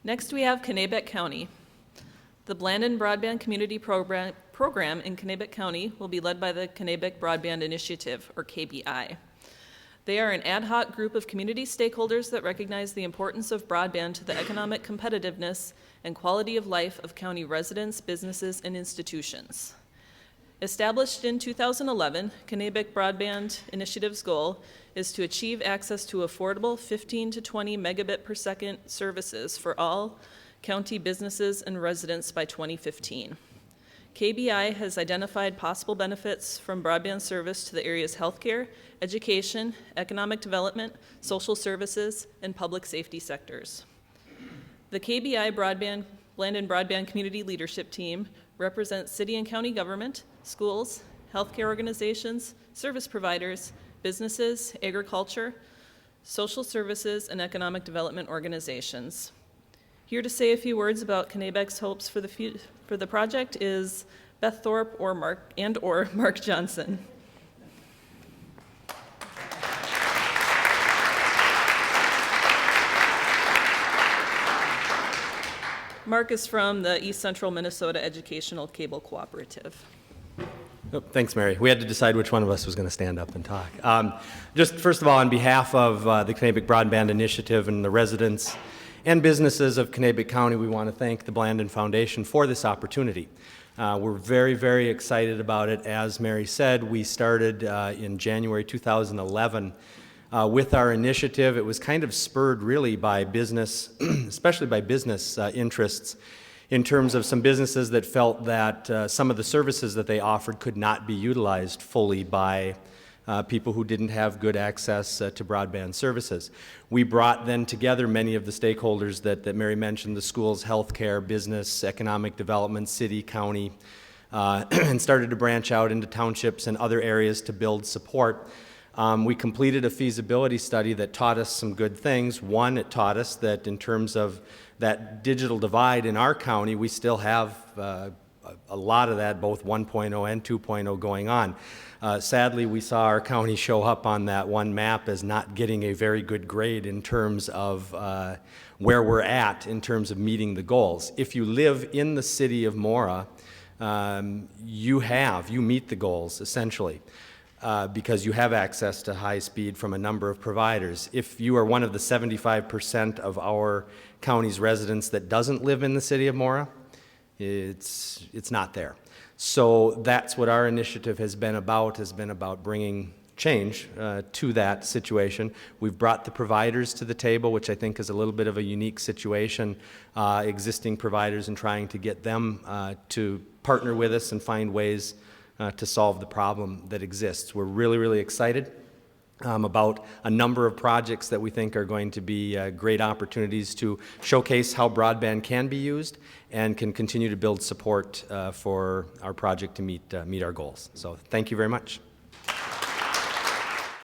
Next, we have Kanabec County. The Blandin Broadband Community Program in Kanabec County will be led by the Kanabec Broadband Initiative, or KBI. They are an ad hoc group of community stakeholders that recognize the importance of broadband to the economic competitiveness and quality of life of county residents, businesses, and institutions. Established in 2011, Kanabec Broadband Initiative's goal is to achieve access to affordable 15 to 20 megabit per second services for all county businesses and residents by 2015. KBI has identified possible benefits from broadband service to the area's healthcare, education, economic development, social services, and public safety sectors. The KBI Blandin Broadband Community Leadership Team represents city and county government, schools, healthcare organizations, service providers, businesses, agriculture, social services, and economic development organizations. Here to say a few words about Kanabec's hopes for the project is Beth Thorpe or Marc Johnson. Marc is from the East Central Minnesota Educational Cable Cooperative. Oh, thanks, Mary. We had to decide which one of us was going to stand up and talk. Just first of all, on behalf of the Kanabec Broadband Initiative and the residents and businesses of Kanabec County, we want to thank the Blandin Foundation for this opportunity. We're very, very excited about it. As Mary said, we started in January 2011 with our initiative. It was kind of spurred really by business, especially by business interests, in terms of some businesses that felt that some of the services that they offered could not be utilized fully by people who didn't have good access to broadband services. We brought then together many of the stakeholders that Mary mentioned, the schools, healthcare, business, economic development, city, county, and started to branch out into townships and other areas to build support. We completed a feasibility study that taught us some good things. One, it taught us that in terms of that digital divide in our county, we still have a lot of that, both 1.0 and 2.0 going on. Sadly, we saw our county show up on that one map as not getting a very good grade in terms of where we're at in terms of meeting the goals. If you live in the city of Mora, you meet the goals essentially. Because you have access to high speed from a number of providers. If you are one of the 75% of our county's residents that doesn't live in the city of Mora, it's not there. So that's what our initiative has been about bringing change to that situation. We've brought the providers to the table, which I think is a little bit of a unique situation, existing providers, and trying to get them to partner with us and find ways to solve the problem that exists. We're really, really excited about a number of projects that we think are going to be great opportunities to showcase how broadband can be used and can continue to build support for our project to meet our goals. So thank you very much.